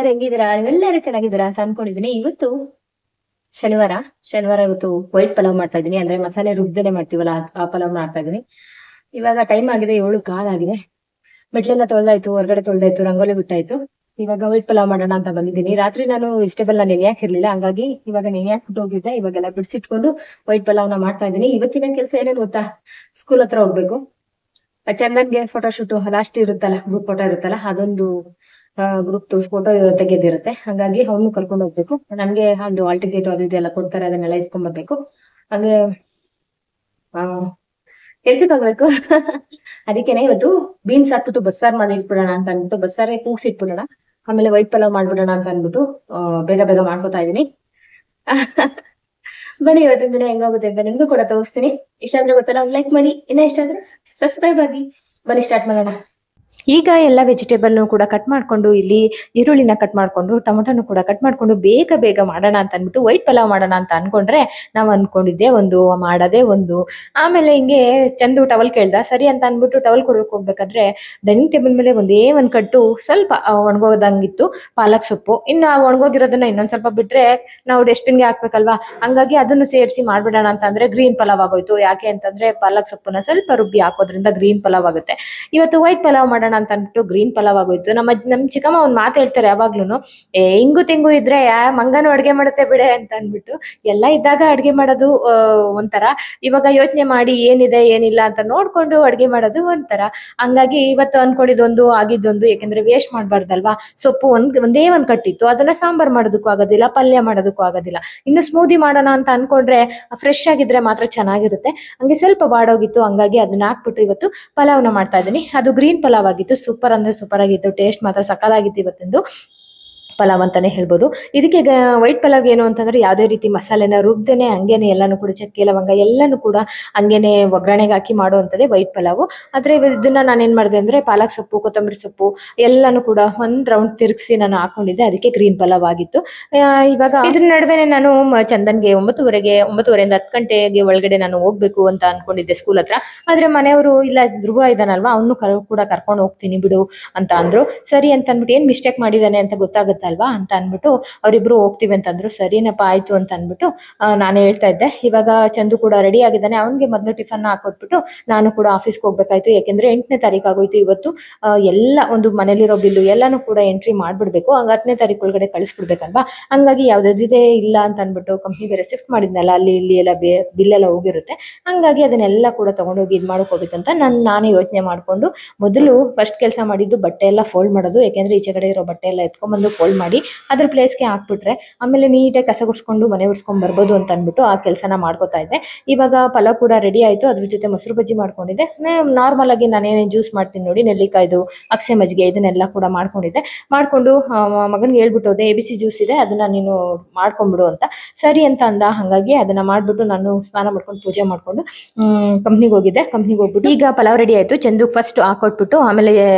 ಎಲ್ಲರೂ ಹೆಂಗಿದ್ದೀರಾ? ನೀವೆಲ್ಲರೂ ಚೆನ್ನಾಗಿದ್ದೀರಾ ಅಂತ ಅನ್ಕೊಂಡಿದೀನಿ. ಇವತ್ತು ಶನಿವಾರ ಇವತ್ತು ವೈಟ್ ಪಲಾವ್ ಮಾಡ್ತಾ ಇದೀನಿ. ಅಂದ್ರೆ ಮಸಾಲೆ ರುಬ್ದನೆ ಮಾಡ್ತೀವಲ್ಲ ಆ ಪಲಾವ್ ಮಾಡ್ತಾ ಇದೀನಿ. ಇವಾಗ ಟೈಮ್ ಆಗಿದೆ 7 ಆಗಿದೆ. ಮೆಟ್ಲೆಲ್ಲ ತೊಳ್ದಾಯ್ತು, ಹೊರಗಡೆ ತೊಳ್ದಾಯ್ತು, ರಂಗೋಲಿ ಬಿಟ್ಟಾಯ್ತು. ಇವಾಗ ವೈಟ್ ಪಲಾವ್ ಮಾಡೋಣ ಅಂತ ಬಂದಿದ್ದೀನಿ. ರಾತ್ರಿ ನಾನು ವೆಜಿಟೇಬಲ್ ನ ನೆನೆಯಾಕಿರ್ಲಿಲ್ಲ, ಹಂಗಾಗಿ ಇವಾಗ ನೆನೆಯಾಕ್ಬಿಟ್ಟು ಹೋಗಿದ್ದೆ. ಇವಾಗೆಲ್ಲ ಬಿಡಿಸಿಟ್ಕೊಂಡು ವೈಟ್ ಪಲಾವ್ನ ಮಾಡ್ತಾ ಇದೀನಿ. ಇವತ್ತಿನ ಕೆಲಸ ಏನೇನು ಗೊತ್ತಾ? ಸ್ಕೂಲ್ ಹತ್ರ ಹೋಗ್ಬೇಕು. ಚಂದನ್ಗೆ ಫೋಟೋ ಶೂಟ್ ಲಾಸ್ಟ್ ಇರುತ್ತಲ್ಲ, ಗ್ರೂಪ್ ಫೋಟೋ ಇರುತ್ತಲ್ಲ, ಅದೊಂದು ಗ್ರೂಪ್ ಫೋಟೋ ತೆಗೆದಿರುತ್ತೆ. ಹಂಗಾಗಿ ಅವನು ಕರ್ಕೊಂಡು ಹೋಗ್ಬೇಕು. ನನ್ಗೆ ಒಂದು ಹಾಲ್ ಟಿಕೆಟ್ ಅದು ಇದೆಲ್ಲ ಕೊಡ್ತಾರೆ, ಅದನ್ನೆಲ್ಲ ಇಸ್ಕೊಂಡ್ ಬರ್ಬೇಕು. ಹಾಗೆ ಕೆಲ್ಸಕ್ಕೆ ಹೋಗ್ಬೇಕು. ಅದಕ್ಕೇನೆ ಇವತ್ತು ಬೀನ್ಸ್ ಹಾಕ್ಬಿಟ್ಟು ಬಸ್ಸಾರ್ ಮಾಡಿ ಇಟ್ಬಿಡೋಣ ಅಂತ ಅಂದ್ಬಿಟ್ಟು ಬಸ್ಸಾರೇ ಕೂಗ್ಸಿ ಇಟ್ಬಿಡೋಣ, ಆಮೇಲೆ ವೈಟ್ ಪಲಾವ್ ಮಾಡ್ಬಿಡೋಣ ಅಂತ ಅಂದ್ಬಿಟ್ಟು ಬೇಗ ಬೇಗ ಮಾಡ್ಕೊತಾ ಇದೀನಿ. ಬನ್ನಿ ಇವತ್ತಿನ ದಿನ ಹೆಂಗಾಗುತ್ತೆ ಅಂತ ನಿಮ್ಗೂ ಕೂಡ ತೋರಿಸ್ತೀನಿ. ಇಷ್ಟ ಆದ್ರೆ ಗೊತ್ತಲ್ಲ, ಲೈಕ್ ಮಾಡಿ, ಇನ್ನ ಇಷ್ಟ ಆದ್ರೆ ಸಬ್ಸ್ಕ್ರೈಬ್ ಆಗಿ. ಬನ್ನಿ ಸ್ಟಾರ್ಟ್ ಮಾಡೋಣ. ಈಗ ಎಲ್ಲ ವೆಜಿಟೇಬಲ್ನು ಕೂಡ ಕಟ್ ಮಾಡ್ಕೊಂಡು, ಇಲ್ಲಿ ಈರುಳ್ಳಿನ ಕಟ್ ಮಾಡ್ಕೊಂಡು, ಟೊಮೊಟೊನು ಕೂಡ ಕಟ್ ಮಾಡ್ಕೊಂಡು ಬೇಗ ಬೇಗ ಮಾಡೋಣ ಅಂತ ಅಂದ್ಬಿಟ್ಟು ವೈಟ್ ಪಲಾವ್ ಮಾಡೋಣ ಅಂತ ಅನ್ಕೊಂಡ್ರೆ ನಾವು ಅನ್ಕೊಂಡಿದ್ದೆ ಒಂದು, ಮಾಡೋದೇ ಒಂದು. ಆಮೇಲೆ ಹಿಂಗೆ ಚಂದು ಟವಲ್ ಕೇಳ್ದ, ಸರಿ ಅಂತ ಅಂದ್ಬಿಟ್ಟು ಟವಲ್ ಕೊಡೋಕೆ ಹೋಗ್ಬೇಕಾದ್ರೆ ಡೈನಿಂಗ್ ಟೇಬಲ್ ಮೇಲೆ ಒಂದ್ ಕಟ್ಟು ಸ್ವಲ್ಪ ಒಣಗೋದಂಗಿತ್ತು ಪಾಲಕ್ ಸೊಪ್ಪು. ಇನ್ನು ಒಣಗೋಗಿರೋದನ್ನ ಇನ್ನೊಂದ್ ಸ್ವಲ್ಪ ಬಿಟ್ರೆ ನಾವು ಡಸ್ಟ್ಬಿನ್ಗೆ ಹಾಕ್ಬೇಕಲ್ವಾ, ಹಂಗಾಗಿ ಅದನ್ನು ಸೇರಿಸಿ ಮಾಡ್ಬಿಡೋಣ ಅಂತ ಅಂದ್ರೆ ಗ್ರೀನ್ ಪಲಾವ್ ಆಗೋಯ್ತು. ಯಾಕೆ ಅಂತಂದ್ರೆ ಪಾಲಕ್ ಸೊಪ್ಪನ್ನ ಸ್ವಲ್ಪ ರುಬ್ಬಿ ಹಾಕೋದ್ರಿಂದ ಗ್ರೀನ್ ಪಲಾವ್ ಆಗುತ್ತೆ. ಇವತ್ತು ವೈಟ್ ಪಲಾವ್ ಮಾಡೋಣ ಅಂತ ಅಂದ್ಬಿಟ್ಟು ಗ್ರೀನ್ ಪಲಾವ್ ಆಗೋಯ್ತು. ನಮ್ ಚಿಕ್ಕಮ್ಮ ಒಂದ್ ಮಾತು ಹೇಳ್ತಾರೆ ಯಾವಾಗ್ಲೂನು, ಹಿಂಗು ತೆಂಗು ಇದ್ರೆ ಮಂಗನು ಅಡ್ಗೆ ಮಾಡುತ್ತೆ ಬಿಡೆ ಅಂತ ಅಂದ್ಬಿಟ್ಟು. ಎಲ್ಲ ಇದ್ದಾಗ ಅಡ್ಗೆ ಮಾಡೋದು ಒಂಥರ, ಇವಾಗ ಯೋಚನೆ ಮಾಡಿ ಏನಿದೆ ಏನಿಲ್ಲ ಅಂತ ನೋಡ್ಕೊಂಡು ಅಡ್ಗೆ ಮಾಡೋದು ಒಂಥರ. ಹಂಗಾಗಿ ಇವತ್ತು ಅನ್ಕೊಂಡಿದ್ದೊಂದು ಆಗಿದ್ದೊಂದು, ಯಾಕೆಂದ್ರೆ ವೇಸ್ಟ್ ಮಾಡ್ಬಾರ್ದಲ್ವಾ. ಸೊಪ್ಪು ಒಂದೇ ಒಂದ್ ಕಟ್ಟಿತ್ತು, ಅದನ್ನ ಸಾಂಬಾರ್ ಮಾಡೋದಕ್ಕೂ ಆಗೋದಿಲ್ಲ, ಪಲ್ಯ ಮಾಡೋದಕ್ಕೂ ಆಗೋದಿಲ್ಲ. ಇನ್ನು ಸ್ಮೂದಿ ಮಾಡೋಣ ಅಂತ ಅನ್ಕೊಂಡ್ರೆ ಫ್ರೆಶ್ ಆಗಿದ್ರೆ ಮಾತ್ರ ಚೆನ್ನಾಗಿರುತ್ತೆ. ಹಂಗೆ ಸ್ವಲ್ಪ ಬಾಡೋಗಿತ್ತು, ಹಂಗಾಗಿ ಅದನ್ನ ಹಾಕ್ಬಿಟ್ಟು ಇವತ್ತು ಪಲಾವ್ನ ಮಾಡ್ತಾ ಇದ್ದೀನಿ. ಅದು ಗ್ರೀನ್ ಪಲಾವ್ ಆಗಿತ್ತು. ಸೂಪರ್ ಅಂದ್ರೆ ಸೂಪರ್ ಆಗಿತ್ತು. ಟೇಸ್ಟ್ ಮಾತ್ರ ಸಕ್ಕತ್ತಾಗಿತ್ತು ಇವತ್ತಿಂದು ಪಲಾವ್ ಅಂತಾನೆ ಹೇಳ್ಬೋದು. ಇದಕ್ಕೆ ವೈಟ್ ಪಲಾವ್ ಏನು ಅಂತಂದ್ರೆ ಯಾವುದೇ ರೀತಿ ಮಸಾಲೆನ ರುಬ್ದೇನೆ ಹಂಗೇನೆ ಎಲ್ಲಾನು ಕೂಡ ಚಕ್ಕೆ ಲವಂಗ ಎಲ್ಲಾನು ಕೂಡ ಹಂಗೇನೆ ಒಗ್ಗರಣೆಗೆ ಹಾಕಿ ಮಾಡುವಂಥದ್ದೇ ವೈಟ್ ಪಲಾವು. ಆದ್ರೆ ಇದನ್ನ ನಾನೇನ್ ಮಾಡಿದೆ ಅಂದ್ರೆ ಪಾಲಕ್ ಸೊಪ್ಪು, ಕೊತ್ತಂಬರಿ ಸೊಪ್ಪು ಎಲ್ಲಾನು ಕೂಡ ಒಂದ್ ರೌಂಡ್ ತಿರುಗಿಸಿ ನಾನು ಹಾಕೊಂಡಿದ್ದೆ. ಅದಕ್ಕೆ ಗ್ರೀನ್ ಪಲಾವ್ ಆಗಿತ್ತು. ಇವಾಗ ಇದ್ರ ನಡುವೆನೆ ನಾನು ಚಂದನ್ಗೆ 9:30ಇಂದ 10 ಗಂಟೆಗೆ ಒಳಗಡೆ ನಾನು ಹೋಗ್ಬೇಕು ಅಂತ ಅನ್ಕೊಂಡಿದ್ದೆ ಸ್ಕೂಲ್ ಹತ್ರ. ಆದ್ರೆ ಮನೆಯವರು ಇಲ್ಲ, ಧ್ರುವ ಇದಾನಲ್ವಾ, ಅವನು ಕೂಡ ಕರ್ಕೊಂಡು ಹೋಗ್ತೀನಿ ಬಿಡು ಅಂತ ಅಂದ್ರು. ಸರಿ ಅಂತ ಅಂದ್ಬಿಟ್ಟು ಏನ್ ಮಿಸ್ಟೇಕ್ ಮಾಡಿದಾನೆ ಅಂತ ಗೊತ್ತಾಗುತ್ತೆ ಅಲ್ವಾ ಅಂತ ಅನ್ಬಿಟ್ಟು ಅವರಿಬ್ರು ಹೋಗ್ತೀವಿ ಅಂತಂದ್ರು. ಸರಿನಪ್ಪ ಆಯ್ತು ಅಂತ ಅನ್ಬಿಟ್ಟು ನಾನು ಹೇಳ್ತಾ ಇದ್ದೆ. ಇವಾಗ ಚಂದು ಕೂಡ ರೆಡಿ ಆಗಿದ್ದಾನೆ. ಅವನಿಗೆ ಮೊದಲು ಟಿಫನ್ ಹಾಕೊಟ್ಬಿಟ್ಟು ನಾನು ಕೂಡ ಆಫೀಸ್ಗೆ ಹೋಗ್ಬೇಕಾಯ್ತು. ಯಾಕೆಂದ್ರೆ 8ನೇ ತಾರೀಕು ಆಗೋಯ್ತು ಇವತ್ತು. ಎಲ್ಲ ಒಂದು ಮನೇಲಿರೋ ಬಿಲ್ಲು ಎಲ್ಲಾನು ಕೂಡ ಎಂಟ್ರಿ ಮಾಡ್ಬಿಡ್ಬೇಕು. ಹಂಗ 10ನೇ ತಾರೀಕು ಒಳಗಡೆ ಕಳಿಸ್ಬಿಡ್ಬೇಕಲ್ವಾ. ಹಂಗಾಗಿ ಯಾವ್ದಿದೆ ಇಲ್ಲ ಅಂತ ಅನ್ಬಿಟ್ಟು ಕಂಪ್ನಿ ಬೇರೆ ಶಿಫ್ಟ್ ಮಾಡಿದ್ನಲ್ಲ, ಅಲ್ಲಿ ಇಲ್ಲಿ ಎಲ್ಲ ಬಿಲ್ ಎಲ್ಲ ಹೋಗಿರುತ್ತೆ. ಹಂಗಾಗಿ ಅದನ್ನೆಲ್ಲ ಕೂಡ ತಗೊಂಡೋಗಿ ಇದು ಮಾಡ್ಕೋಬೇಕಂತ ನಾನೇ ಯೋಚನೆ ಮಾಡ್ಕೊಂಡು ಮೊದಲು ಫಸ್ಟ್ ಕೆಲಸ ಮಾಡಿದ್ದು ಬಟ್ಟೆ ಎಲ್ಲ ಫೋಲ್ಡ್ ಮಾಡೋದು. ಯಾಕೆಂದ್ರೆ ಈಚೆ ಕಡೆ ಇರೋ ಬಟ್ಟೆ ಎಲ್ಲ ಎತ್ಕೊಂಡ್ಬಂದು ಫೋಲ್ಡ್ ಮಾಡಿ ಅದ್ರ ಪ್ಲೇಸ್ಗೆ ಹಾಕ್ಬಿಟ್ರೆ ಆಮೇಲೆ ನೀಟಾಗಿ ಕಸ ಗುಡ್ಸ್ಕೊಂಡು ಮನೆ ಉಡ್ಸ್ಕೊಂಡ್ ಬರ್ಬೋದು ಅಂತ ಅಂದ್ಬಿಟ್ಟು ಆ ಕೆಲಸನ ಮಾಡ್ಕೋತಾ ಇದ್ದೆ. ಇವಾಗ ಪಲಾವ್ ಕೂಡ ರೆಡಿ ಆಯ್ತು. ಅದ್ರ ಜೊತೆ ಮೊಸರು ಬಜ್ಜಿ ಮಾಡ್ಕೊಂಡಿದ್ದೆ. ನಾರ್ಮಲ್ ಆಗಿ ನಾನೇನೇನು ಜ್ಯೂಸ್ ಮಾಡ್ತೀನಿ ನೋಡಿ, ನೆಲ್ಲಿಕಾಯ್ದು, ಅಕ್ಸೆ ಮಜ್ಜಿಗೆ ಇದನ್ನೆಲ್ಲ ಕೂಡ ಮಾಡ್ಕೊಂಡಿದ್ದೆ. ಮಾಡ್ಕೊಂಡು ಮಗನ್ಗೆ ಹೇಳ್ಬಿಟ್ಟು ಹೋದೆ, ABC ಜ್ಯೂಸ್ ಇದೆ ಅದನ್ನ ನೀನು ಮಾಡ್ಕೊಂಡ್ಬಿಡು ಅಂತ. ಸರಿ ಅಂತ ಅಂದ. ಹಂಗಾಗಿ ಅದನ್ನ ಮಾಡ್ಬಿಟ್ಟು ನಾನು ಸ್ನಾನ ಮಾಡ್ಕೊಂಡು ಪೂಜೆ ಮಾಡ್ಕೊಂಡು ಕಂಪ್ನಿಗೆ ಹೋಗಿದ್ದೆ. ಕಂಪ್ನಿಗೆ ಹೋಗ್ಬಿಟ್ಟು ಈಗ ಪಲಾವ್ ರೆಡಿ ಆಯ್ತು. ಚಂದು ಫಸ್ಟ್ ಹಾಕೊಟ್ಬಿಟ್ಟು ಆಮೇಲೆ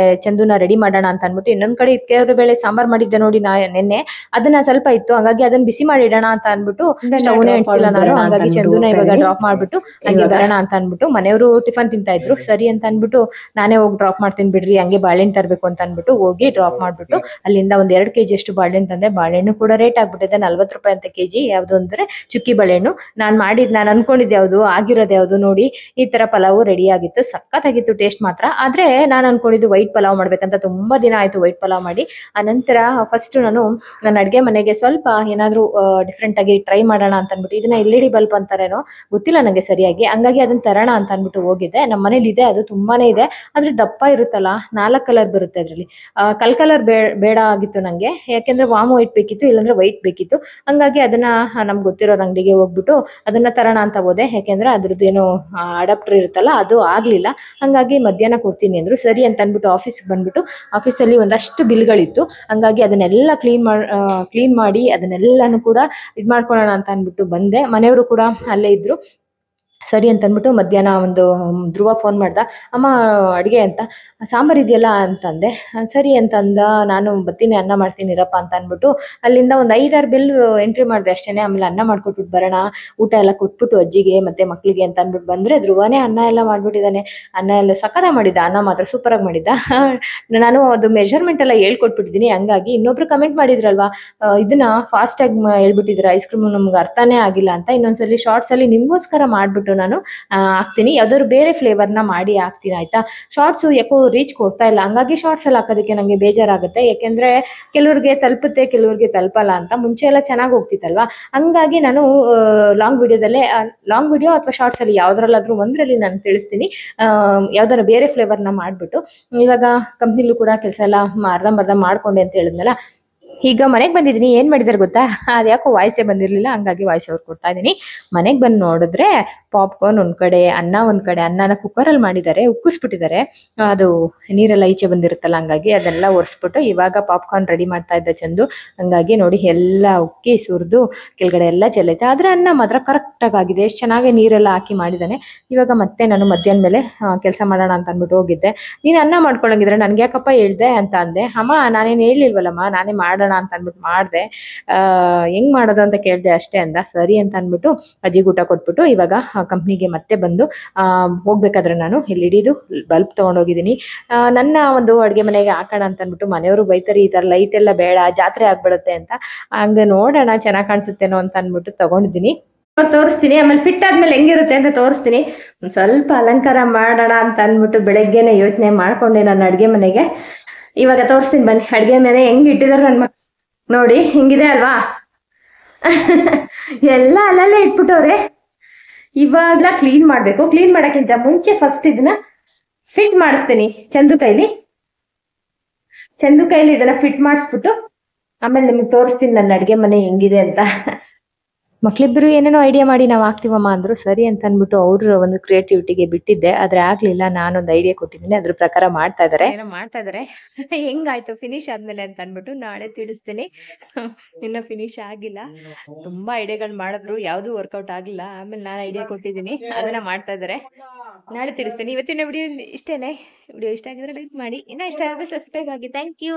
ಚಂದುನ ರೆಡಿ ಮಾಡೋಣ ಅಂತ ಅಂದ್ಬಿಟ್ಟು ಇನ್ನೊಂದ್ ಕಡೆ ಇಟ್ಕೆ ಬೇಳೆ ಸಾಂಬಾರ್ ಮಾಡಿದ್ದೆ ನೋಡಿ ನೆನ್ನೆ, ಅದನ್ನ ಸ್ವಲ್ಪ ಇತ್ತು. ಹಂಗಾಗಿ ಅದನ್ನ ಬಿಸಿ ಮಾಡಿಡೋಣ ಅಂತ ಅನ್ಬಿಟ್ಟು ಸ್ಟವ್ನೇ ಇಡ್ಸಿಲ್ಲ ನಾನು. ಹಂಗಾಗಿ ಚಂದುನ ಇವಾಗ ಡ್ರಾಪ್ ಮಾಡ್ಬಿಟ್ಟು ಹಂಗೆ ಬರೋಣ ಅಂತ ಅನ್ಬಿಟ್ಟು ಮನೆಯವರು ಟಿಫನ್ ತಿಂತಾ ಇದ್ರು. ಸರಿ ಅಂತ ಅನ್ಬಿಟ್ಟು ನಾನೇ ಹೋಗಿ ಡ್ರಾಪ್ ಮಾಡ್ತೀನಿ ಬಿಡ್ರಿ, ಹಂಗೆ ಬಾಳೆಹಣ್ಣು ತರಬೇಕು ಅಂತ ಅನ್ಬಿಟ್ಟು ಹೋಗಿ ಡ್ರಾಪ್ ಮಾಡ್ಬಿಟ್ಟು ಅಲ್ಲಿಂದ ಒಂದ್ 2 kg ಅಷ್ಟು ಬಾಳೆಹಣ್ಣು ತಂದೆ. ಬಾಳೆಹಣ್ಣು ಕೂಡ ರೇಟ್ ಆಗ್ಬಿಟ್ಟಿದೆ, 40 ರೂಪಾಯಿ ಅಂತ ಕೆಜಿ. ಯಾವ್ದು ಅಂದ್ರೆ ಚುಕ್ಕಿ ಬಾಳೆಹಣ್ಣು. ನಾನು ಅನ್ಕೊಂಡಿದ್ದೆ ಯಾವ್ದು, ಆಗಿರೋದು ಯಾವ್ದು ನೋಡಿ ಈ ತರ ಪಲಾವು ರೆಡಿ ಆಗಿತ್ತು. ಸಕ್ಕತ್ತಾಗಿತ್ತು ಟೇಸ್ಟ್ ಮಾತ್ರ. ಆದ್ರೆ ನಾನು ಅನ್ಕೊಂಡಿದ್ದು ವೈಟ್ ಪಲಾವ್ ಮಾಡ್ಬೇಕಂತ. ತುಂಬಾ ದಿನ ಆಯ್ತು ವೈಟ್ ಪಲಾವ್ ಮಾಡಿ. ಆನಂತರ ಫಸ್ಟ್ ನನ್ನ ಅಡ್ಗೆ ಮನೆಗೆ ಸ್ವಲ್ಪ ಏನಾದ್ರು ಡಿಫ್ರೆಂಟ್ ಆಗಿ ಟ್ರೈ ಮಾಡೋಣ ಅಂತ ಅನ್ಬಿಟ್ಟು, ಇದನ್ನ LED ಬಲ್ಬ್ ಅಂತಾರೇನೋ ಗೊತ್ತಿಲ್ಲ ನಂಗೆ ಸರಿಯಾಗಿ, ಹಂಗಾಗಿ ಅದನ್ನ ತರೋಣ ಅಂತ ಅನ್ಬಿಟ್ಟು ಹೋಗಿದ್ದೆ. ನಮ್ಮ ಮನೇಲಿ ಇದೆ, ಅದು ತುಂಬಾನೇ ಇದೆ. ಆದ್ರೆ ದಪ್ಪ ಇರುತ್ತಲ್ಲ, 4 ಕಲರ್ ಬರುತ್ತೆ ಅದ್ರಲ್ಲಿ. ಕಲರ್ ಬೇಡ ಆಗಿತ್ತು ನಂಗೆ, ಯಾಕೆಂದ್ರೆ ವಾಮ್ ವೈಟ್ ಬೇಕಿತ್ತು, ಇಲ್ಲಾಂದ್ರೆ ವೈಟ್ ಬೇಕಿತ್ತು. ಹಂಗಾಗಿ ಅದನ್ನ ನಮ್ಗೆ ಗೊತ್ತಿರೋ ಅಂಗಡಿಗೆ ಹೋಗ್ಬಿಟ್ಟು ಅದನ್ನ ತರೋಣ ಅಂತ ಹೋದೆ. ಯಾಕೆಂದ್ರೆ ಅದ್ರದ್ದು ಏನೋ ಅಡಾಪ್ಟರ್ ಇರುತ್ತಲ್ಲ ಅದು ಆಗ್ಲಿಲ್ಲ. ಹಂಗಾಗಿ ಮಧ್ಯಾಹ್ನ ಕೊಡ್ತೀನಿ ಅಂದ್ರು. ಸರಿ ಅಂತ ಅನ್ಬಿಟ್ಟು ಆಫೀಸ್ಗೆ ಬಂದ್ಬಿಟ್ಟು ಆಫೀಸಲ್ಲಿ ಒಂದಷ್ಟು ಬಿಲ್ಗಳಿತ್ತು. ಹಂಗಾಗಿ ಅದನ್ನೆಲ್ಲ ಕ್ಲೀನ್ ಮಾಡಿ ಅದನ್ನೆಲ್ಲಾನು ಕೂಡ ಇದ್ ಮಾಡ್ಕೊಳ್ಳೋಣ ಅಂತ ಅನ್ಬಿಟ್ಟು ಬಂದೆ. ಮನೆಯವರು ಕೂಡ ಅಲ್ಲೇ ಇದ್ರು. ಸರಿ ಅಂತ ಅಂದ್ಬಿಟ್ಟು ಮಧ್ಯಾಹ್ನ ಒಂದು ಧ್ರುವ ಫೋನ್ ಮಾಡ್ದ, ಅಮ್ಮ ಅಡುಗೆ ಅಂತ, ಸಾಂಬಾರು ಇದೆಯಲ್ಲ ಅಂತಂದೆ. ಸರಿ ಅಂತ ಅಂದ. ನಾನು ಬರ್ತೀನಿ, ಅನ್ನ ಮಾಡ್ತೀನಿ ಇರಪ್ಪ ಅಂತ ಅಂದ್ಬಿಟ್ಟು ಅಲ್ಲಿಂದ ಒಂದು 5-6 ಬಿಲ್ ಎಂಟ್ರಿ ಮಾಡಿದೆ ಅಷ್ಟೇ. ಆಮೇಲೆ ಅನ್ನ ಮಾಡ್ಕೊಟ್ಬಿಟ್ಟು ಬರೋಣ, ಊಟ ಎಲ್ಲ ಕೊಟ್ಬಿಟ್ಟು ಅಜ್ಜಿಗೆ ಮತ್ತೆ ಮಕ್ಕಳಿಗೆ ಅಂತ ಅಂದ್ಬಿಟ್ಟು ಬಂದರೆ ಧ್ರುವನೇ ಅನ್ನ ಎಲ್ಲ ಮಾಡಿಬಿಟ್ಟಿದ್ದಾನೆ. ಅನ್ನ ಎಲ್ಲ ಸಕ್ಕತ್ತಾಗಿ ಮಾಡಿದ್ದ, ಅನ್ನ ಮಾತ್ರ ಸೂಪರಾಗಿ ಮಾಡಿದ್ದ. ನಾನು ಅದು ಮೆಜರ್ಮೆಂಟ್ ಎಲ್ಲ ಹೇಳ್ಕೊಟ್ಬಿಟ್ಟಿದ್ದೀನಿ. ಹಂಗಾಗಿ ಇನ್ನೊಬ್ರು ಕಮೆಂಟ್ ಮಾಡಿದ್ರಲ್ವಾ, ಇದನ್ನ ಫಾಸ್ಟಾಗಿ ಹೇಳ್ಬಿಟ್ಟಿದ್ರೆ ಐಸ್ ಕ್ರೀಮ್ ನಮ್ಗೆ ಅರ್ಥನೇ ಆಗಿಲ್ಲ ಅಂತ. ಇನ್ನೊಂದ್ಸಲಿ ಶಾರ್ಟ್ಸಲ್ಲಿ ನಿಮಗೋಸ್ಕರ ಮಾಡಿಬಿಟ್ಟು ನಾನು ಹಾಕ್ತೀನಿ, ಯಾವ್ದಾದ್ರು ಬೇರೆ ಫ್ಲೇವರ್ನ ಮಾಡಿ ಹಾಕ್ತೀನಿ ಆಯಿತಾ. ಶಾರ್ಟ್ಸು ಯಾಕೋ ರೀಚ್ ಕೊಡ್ತಾ ಇಲ್ಲ, ಹಂಗಾಗಿ ಶಾರ್ಟ್ಸಲ್ಲಿ ಹಾಕೋದಕ್ಕೆ ನನಗೆ ಬೇಜಾರಾಗುತ್ತೆ. ಯಾಕೆಂದರೆ ಕೆಲವ್ರಿಗೆ ತಲುಪುತ್ತೆ, ಕೆಲವ್ರಿಗೆ ತಲುಪಲ್ಲ ಅಂತ. ಮುಂಚೆ ಎಲ್ಲ ಚೆನ್ನಾಗಿ ಹೋಗ್ತಿತ್ತಲ್ವ, ಹಂಗಾಗಿ ನಾನು ಲಾಂಗ್ ವಿಡಿಯೋ ಅಥವಾ ಶಾರ್ಟ್ಸಲ್ಲಿ ಯಾವುದ್ರಲ್ಲಾದರೂ ಒಂದರಲ್ಲಿ ನಾನು ತಿಳಿಸ್ತೀನಿ, ಯಾವ್ದಾರ ಬೇರೆ ಫ್ಲೇವರ್ನ ಮಾಡಿಬಿಟ್ಟು. ಇವಾಗ ಕಂಪ್ನಿಲೂ ಕೂಡ ಕೆಲಸ ಎಲ್ಲ ಅರ್ಧಂಬರ್ಧ ಮಾಡ್ಕೊಂಡೆ ಅಂತ ಹೇಳಿದ್ನಲ್ಲ. ಈಗ ಮನೆಗೆ ಬಂದಿದ್ದೀನಿ. ಏನು ಮಾಡಿದಾರೆ ಗೊತ್ತಾ, ಅದು ಯಾಕೋ ವಾಯ್ಸೇ ಬಂದಿರಲಿಲ್ಲ, ಹಂಗಾಗಿ ವಾಯ್ಸ್ ಅವ್ರು ಕೊಡ್ತಾ ಇದ್ದೀನಿ. ಮನೆಗೆ ಬಂದು ನೋಡಿದ್ರೆ ಪಾಪ್ಕಾರ್ನ್ ಒಂದು ಕಡೆ, ಅನ್ನ ಒಂದು ಕಡೆ. ಅನ್ನನ ಕುಕ್ಕರಲ್ಲಿ ಮಾಡಿದ್ದಾರೆ, ಉಕ್ಕಿಸ್ಬಿಟ್ಟಿದ್ದಾರೆ. ಅದು ನೀರೆಲ್ಲ ಈಚೆ ಬಂದಿರುತ್ತಲ್ಲ, ಹಂಗಾಗಿ ಅದೆಲ್ಲ ಒರೆಸ್ಬಿಟ್ಟು ಇವಾಗ ಪಾಪ್ಕಾರ್ನ್ ರೆಡಿ ಮಾಡ್ತಾ ಇದ್ದ ಚಂದು. ಹಂಗಾಗಿ ನೋಡಿ ಎಲ್ಲ ಉಕ್ಕಿ ಸುರಿದು ಕೆಳಗಡೆ ಎಲ್ಲ ಚೆಲ್ಲೈತೆ. ಆದರೆ ಅನ್ನ ಮಾತ್ರ ಕರೆಕ್ಟಾಗಿ ಆಗಿದೆ, ಎಷ್ಟು ಚೆನ್ನಾಗಿ ನೀರೆಲ್ಲ ಹಾಕಿ ಮಾಡಿದ್ದಾನೆ. ಇವಾಗ ಮತ್ತೆ ನಾನು ಮಧ್ಯಾಹ್ನ ಮೇಲೆ ಕೆಲಸ ಮಾಡೋಣ ಅಂತ ಅಂದ್ಬಿಟ್ಟು ಹೋಗಿದ್ದೆ. ನೀನು ಅನ್ನ ಮಾಡ್ಕೊಳಂಗಿದ್ರೆ ನನಗೆ ಯಾಕಪ್ಪ ಹೇಳ್ದೆ ಅಂತ ಅಂದೆ. ಅಮ್ಮ ನಾನೇನು ಹೇಳಿಲ್ವಲ್ಲಮ್ಮ, ನಾನೇ ಮಾಡೋಣ ಅಂತ ಅಂದ್ಬಿಟ್ಟು ಮಾಡಿದೆ, ಹೆಂಗ್ ಮಾಡೋದು ಅಂತ ಕೇಳಿದೆ ಅಷ್ಟೇ ಅಂದ. ಸರಿ ಅಂತ ಅಂದ್ಬಿಟ್ಟು ಅಜ್ಜಿಗೆ ಊಟ ಕೊಟ್ಬಿಟ್ಟು ಇವಾಗ ಕಂಪ್ನಿಗೆ ಮತ್ತೆ ಬಂದು ಹೋಗ್ಬೇಕಾದ್ರೆ ನಾನು ಇಲ್ಲಿ ಹಿಡಿದು ಬಲ್ಬ್ ತೊಗೊಂಡೋಗಿದ್ದೀನಿ. ನನ್ನ ಒಂದು ಅಡುಗೆ ಮನೆಗೆ ಹಾಕೋಣ ಅಂತ ಅಂದ್ಬಿಟ್ಟು ಮನೆಯವರು ಬೈತಾರೆ, ಈ ಥರ ಲೈಟ್ ಎಲ್ಲ ಬೇಡ, ಜಾತ್ರೆ ಆಗ್ಬಿಡುತ್ತೆ ಅಂತ. ಹಂಗೆ ನೋಡೋಣ ಚೆನ್ನಾಗಿ ಕಾಣಿಸುತ್ತೇನೋ ಅಂತ ಅಂದ್ಬಿಟ್ಟು ತಗೊಂಡಿದ್ದೀನಿ. ತೋರಿಸ್ತೀನಿ, ಆಮೇಲೆ ಫಿಟ್ ಆದ್ಮೇಲೆ ಹೆಂಗಿರುತ್ತೆ ಅಂತ ತೋರಿಸ್ತೀನಿ. ಒಂದು ಸ್ವಲ್ಪ ಅಲಂಕಾರ ಮಾಡೋಣ ಅಂತ ಅಂದ್ಬಿಟ್ಟು ಬೆಳಗ್ಗೆನೆ ಯೋಚನೆ ಮಾಡ್ಕೊಂಡೆ ನನ್ನ ಅಡುಗೆ ಮನೆಗೆ. ಇವಾಗ ತೋರಿಸ್ತೀನಿ ಬನ್ನಿ, ಅಡುಗೆ ಮನೆ ಹೆಂಗೆ ಇಟ್ಟಿದ್ದಾರೆ ನನ್ನ ನೋಡಿ. ಹಿಂಗಿದೆ ಅಲ್ವಾ, ಎಲ್ಲ ಅಲ್ಲಲ್ಲೇ ಇಟ್ಬಿಟ್ಟವ್ರೆ. ಇವಾಗ ಕ್ಲೀನ್ ಮಾಡಬೇಕು. ಕ್ಲೀನ್ ಮಾಡೋಕ್ಕಿಂತ ಮುಂಚೆ ಫಸ್ಟ್ ಇದನ್ನ ಫಿಟ್ ಮಾಡಿಸ್ತೀನಿ ಚಂದು ಕೈಲಿ ಇದನ್ನ ಫಿಟ್ ಮಾಡಿಸ್ಬಿಟ್ಟು ಆಮೇಲೆ ನಿಮ್ಗೆ ತೋರಿಸ್ತೀನಿ ನನ್ನ ಅಡುಗೆ ಮನೆ ಹೆಂಗಿದೆ ಅಂತ. ಮಕ್ಳಿಬ್ಬರು ಏನೇನೋ ಐಡಿಯಾ ಮಾಡಿ ನಾವು ಹಾಕ್ತೀವಮ್ಮ ಅಂದ್ರು. ಸರಿ ಅಂತ ಅಂದ್ಬಿಟ್ಟು ಅವ್ರ ಒಂದು ಕ್ರಿಯೇಟಿವಿಟಿಗೆ ಬಿಟ್ಟಿದ್ದೆ, ಆದ್ರೆ ಆಗ್ಲಿಲ್ಲ. ನಾನೊಂದು ಐಡಿಯಾ ಕೊಟ್ಟಿದ್ದೀನಿ, ಅದ್ರ ಪ್ರಕಾರ ಮಾಡ್ತಾ ಇದಾರೆ. ಹೆಂಗಾಯ್ತು ಫಿನಿಶ್ ಆದ್ಮೇಲೆ ಅಂತ ಅಂದ್ಬಿಟ್ಟು ನಾಳೆ ತಿಳಿಸ್ತೀನಿ. ಇನ್ನ ಫಿನಿಶ್ ಆಗಿಲ್ಲ, ತುಂಬಾ ಐಡಿಯಾಗಳು ಮಾಡಿದ್ರು, ಯಾವ್ದು ವರ್ಕೌಟ್ ಆಗಿಲ್ಲ. ಆಮೇಲೆ ನಾನು ಐಡಿಯಾ ಕೊಟ್ಟಿದ್ದೀನಿ, ಅದನ್ನ ಮಾಡ್ತಾ ಇದಾರೆ. ನಾಳೆ ತಿಳಿಸ್ತೀನಿ. ಇವತ್ತಿನ ವಿಡಿಯೋ ಇಷ್ಟೇನೆ. ವಿಡಿಯೋ ಇಷ್ಟ ಆಗಿದ್ರೆ ಲೈಕ್ ಮಾಡಿ, ಇನ್ನ ಇಷ್ಟ ಆಗಿದ್ರೆ ಸಬ್ಸ್ಕ್ರೈಬ್ ಆಗಿ. Thank you.